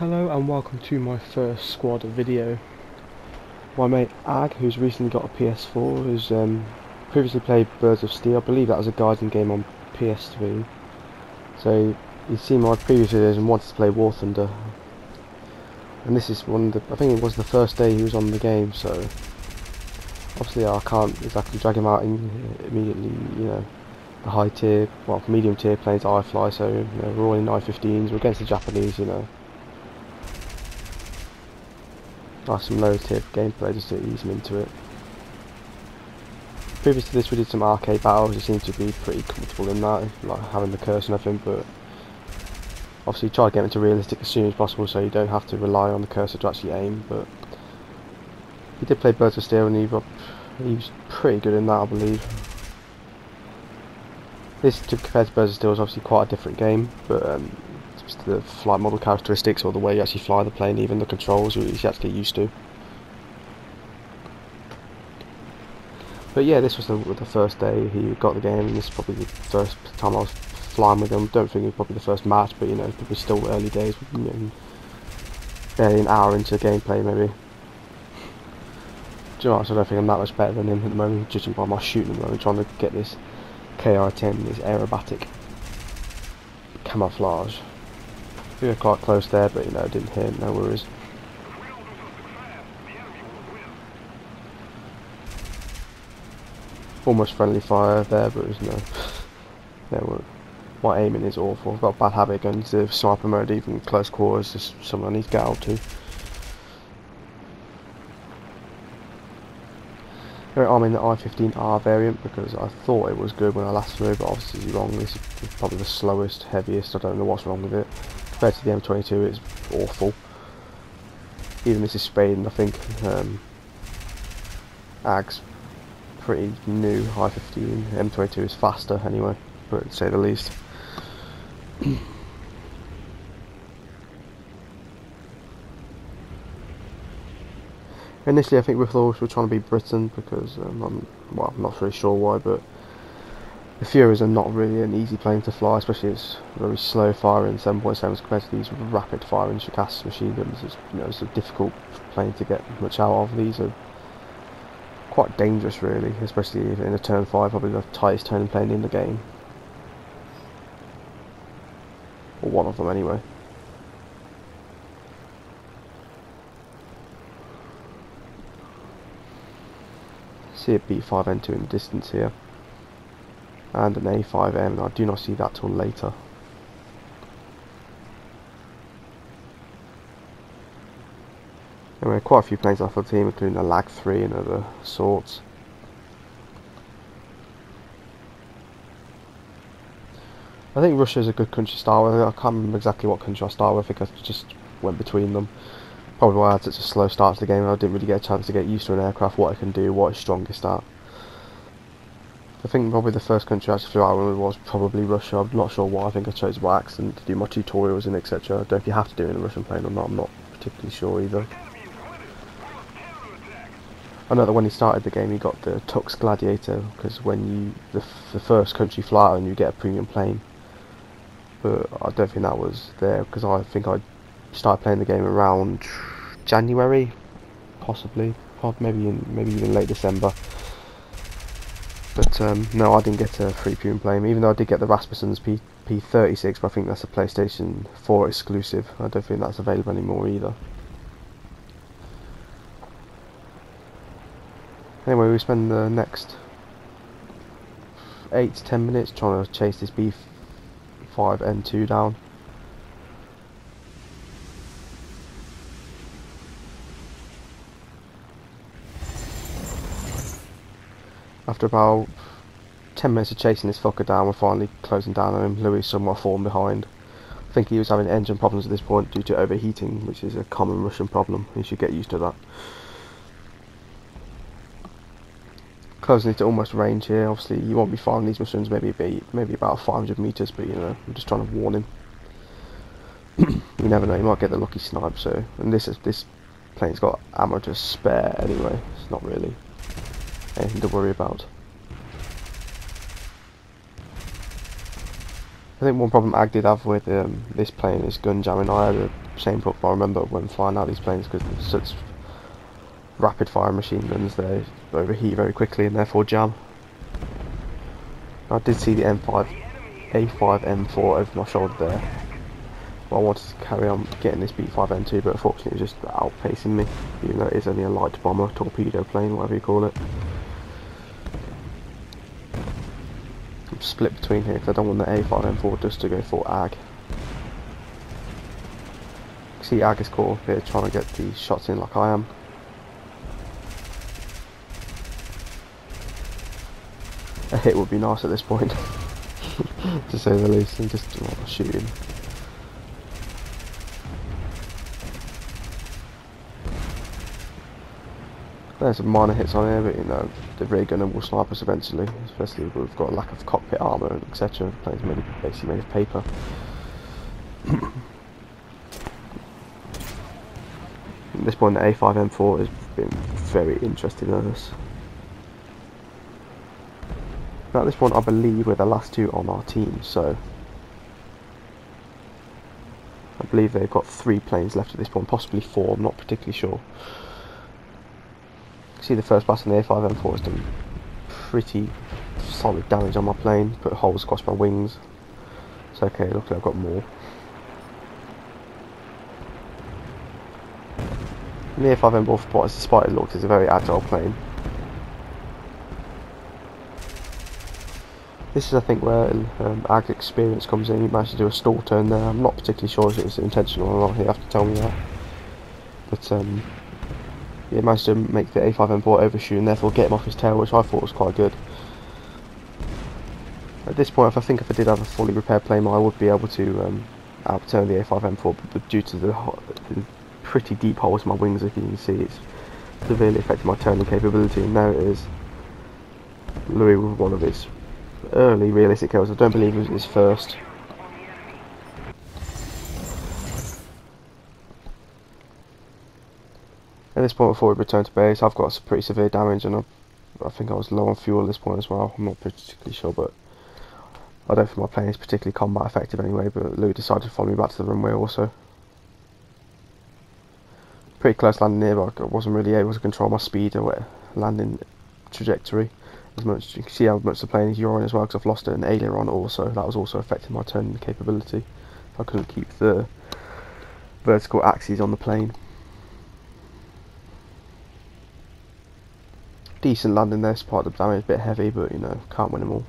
Hello and welcome to my first squad video. My mate Ag, who's recently got a PS4, who's previously played Birds of Steel. I believe that was a guiding game on PS3. So he's seen my previous videos and wanted to play War Thunder. And this is one of the, I think it was the first day he was on the game, so obviously I can't exactly drag him out immediately, you know. The high tier, well, medium tier planes I fly, so you know, we're all in I-15s, we're against the Japanese, you know. Nice some low tier gameplay just to ease him into it. Previous to this we did some arcade battles. He seemed to be pretty comfortable in that, like having the cursor and everything, but obviously try to get him into realistic as soon as possible so you don't have to rely on the cursor to actually aim. But he did play Birds of Steel and he was pretty good in that, I believe. This, compared to Birds of Steel, is obviously quite a different game, but just the flight model characteristics or the way you actually fly the plane, even the controls, you have to get used to. But yeah, this was the first day he got the game, and this is probably the first time I was flying with him. Don't think it was probably the first match, but you know, it was still early days, you know, barely an hour into gameplay maybe. Do you know what, I don't think I'm that much better than him at the moment, judging by my shooting at the moment, trying to get this KR-10, this aerobatic camouflage. We were quite close there, but you know, didn't hit, no worries. Almost friendly fire there, but there's my aiming is awful. I've got a bad habit going to sniper mode, even close quarters, just something I need to get out to. Here I'm in the I-15R variant because I thought it was good when I last flew, but obviously wrong. This is probably the slowest, heaviest. I don't know what's wrong with it. Compared to the M22, it's awful. Even this is Spain, I think. Ag's pretty new, I-15. M22 is faster anyway, but to say the least. Initially, I think we thought we were trying to be Britain because I'm not really sure why, but the Furies are not really an easy plane to fly, especially it's very slow firing 7.7s compared to these rapid firing Shikast machine guns. It's a difficult plane to get much out of. These are quite dangerous, really, especially in a turn 5, probably the tightest turning plane in the game, or one of them anyway. See a B5N2 in the distance here, and an A5M. I do not see that till later. Anyway, quite a few planes off the team, including a Lag 3 and other sorts. I think Russia is a good country to start with. I can't remember exactly what country I started with. I think I just went between them. Probably why I had such a slow start to the game. I didn't really get a chance to get used to an aircraft, what it can do, what it's strongest at. I think probably the first country I actually flew out with was probably Russia. I'm not sure why. I think I chose by accident to do my tutorials and etc. I don't know if you have to do it in a Russian plane or not. I'm not particularly sure either. I know that when he started the game he got the Tux Gladiator, because when the first country fly out and you get a premium plane. But I don't think that was there, because I think I started playing the game around January, possibly maybe even late December. But no, I didn't get a free premium plane, even though I did get the Rasmussen's P36, but I think that's a PlayStation 4 exclusive. I don't think that's available anymore either. Anyway, we spend the next 8 to 10 minutes trying to chase this B5N2 down. After about 10 minutes of chasing this fucker down, we're finally closing down on him. Louis is somewhat fallen behind. I think he was having engine problems at this point due to overheating, which is a common Russian problem. You should get used to that. Closing it to almost range here. Obviously you won't be firing these missions, maybe about 500 meters, but you know, I'm just trying to warn him. You never know, you might get the lucky snipe. So, and this plane's got ammo to spare anyway. It's not really anything to worry about. I think one problem Ag did have with this plane is gun jamming. I had a same book, but I remember when flying out these planes because they're such rapid fire machine guns, they overheat very quickly and therefore jam. I did see the A5M4 over my shoulder there. Well, I wanted to carry on getting this B5N2, but unfortunately it was just outpacing me, even though it is only a light bomber, torpedo plane, whatever you call it. I'm split between here because I don't want the A5M4 just to go for AG. See, AG is caught up here trying to get these shots in like I am. A hit would be nice at this point, to say the least, and just shooting. There's some minor hits on here, but you know, the ray gunner will snipe us eventually, especially if we've got a lack of cockpit armour, etc. The plane's basically made of paper. At this point, the A5M4 has been very interesting in us. Now at this point, I believe we're the last two on our team, so I believe they've got 3 planes left at this point, possibly 4, I'm not particularly sure. See, the first blast on the A5M4 has done pretty solid damage on my plane, put holes across my wings. It's okay, luckily I've got more. And the A5M4, despite it looks, is a very agile plane. This is, I think, where AG experience comes in. He managed to do a stall turn there. I'm not particularly sure if it was intentional or not, he'd have to tell me that. But he managed to make the A5M4 overshoot and therefore get him off his tail, which I thought was quite good. At this point, if I did have a fully repaired plane, I would be able to outturn the A5M4, but due to the pretty deep holes in my wings, as you can see, it's severely affected my turning capability, and now it is Louis with one of his early realistic kills. I don't believe it was his first. At this point, before we return to base, I've got some pretty severe damage, and I think I was low on fuel at this point as well. I'm not particularly sure, but I don't think my plane is particularly combat effective anyway. But Louis decided to follow me back to the runway also. Pretty close landing here, but I wasn't really able to control my speed or landing trajectory as much. You can see how much the plane is yawing as well, because I've lost an aileron also. That was also affecting my turning capability. I couldn't keep the vertical axes on the plane. Decent landing there, despite the damage, a bit heavy, but you know, can't win them all.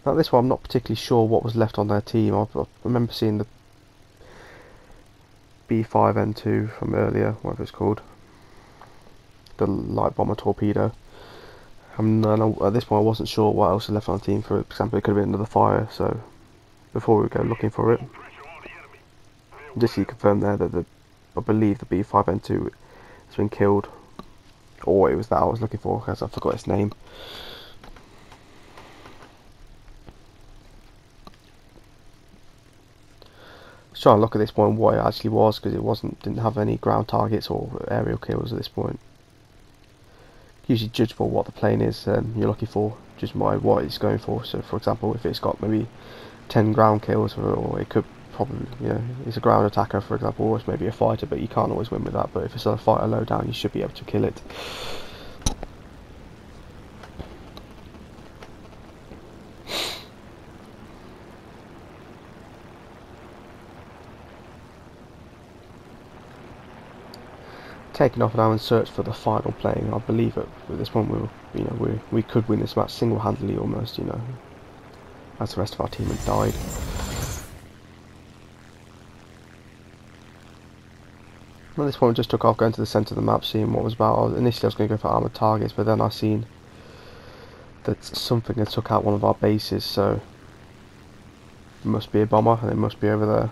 Now this one, I'm not particularly sure what was left on their team. I remember seeing the B5N2 from earlier, whatever it's called, the light bomber torpedo. At this point I wasn't sure what else was left on the team. For example, it could have been another fire, so before we go looking for it, just so you confirm there that I believe the B5N2 has been killed, or it was that I was looking for, because I forgot its name. Trying to look at this point what it actually was, because it didn't have any ground targets or aerial kills at this point. Usually judge for what the plane is you're looking for, just by what it's going for. So for example, if it's got maybe 10 ground kills, or it could probably, you know, it's a ground attacker for example, or it's maybe a fighter, but you can't always win with that. But if it's a fighter low down, you should be able to kill it. Taking off now and search for the final plane. I believe at this point we could win this match single-handedly almost, you know, as the rest of our team had died. At this point I just took off going to the centre of the map, seeing what was about. Initially I was going to go for armoured targets, but then I seen that something had took out one of our bases, so it must be a bomber and it must be over there.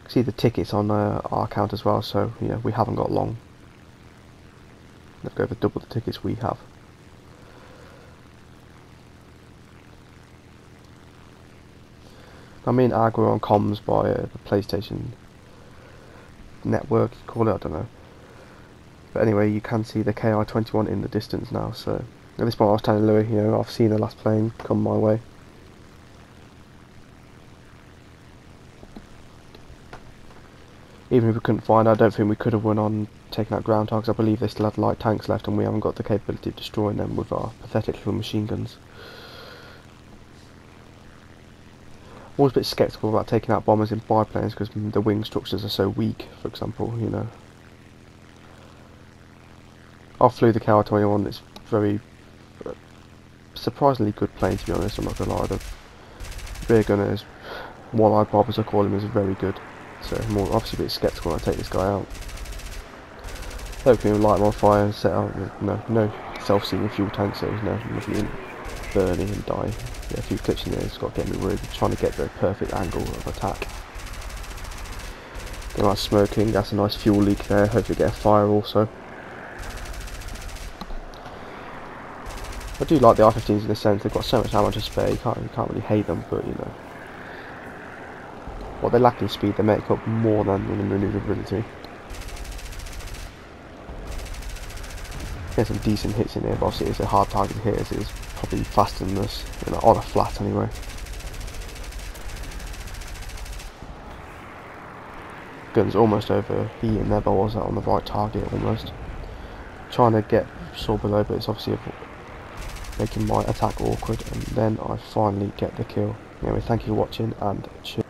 See the tickets on our account as well, so you know, we haven't got long. Let's go over double the tickets we have. I mean, AG were on comms by the PlayStation network, you call it, I don't know. But anyway, you can see the KI-21 in the distance now, so At this point I was telling Louis, you know, I've seen the last plane come my way. Even if we couldn't find it, I don't think we could have won on taking out ground targets. I believe they still had light tanks left and we haven't got the capability of destroying them with our pathetic little machine guns. I'm always a bit sceptical about taking out bombers in biplanes because the wing structures are so weak, for example, you know. I flew the KR-21, it's very surprisingly good plane, to be honest. I'm not gonna lie. The rear gunner is, one-eyed Bob as I call him, is very good. So I'm obviously a bit sceptical when I take this guy out. Hopefully we'll light him on fire and set out with no self-sealing fuel tank, so there's nothing burning and die. Yeah, a few clips in there, it's got to get me worried, trying to get the perfect angle of attack. Don't like smoking, that's a nice fuel leak there, hopefully get a fire also. I do like the R-15s in the sense they've got so much ammo to spare, you can't really hate them, but you know, what they lack in speed they make up more than in manoeuvrability. Get some decent hits in here, but obviously it's a hard target to hit as it is probably faster than us, you know, on a flat anyway. Gun's almost overheating there, but I was on the right target almost. Trying to get saw below, but it's obviously making my attack awkward, and then I finally get the kill. Anyway, thank you for watching and cheers.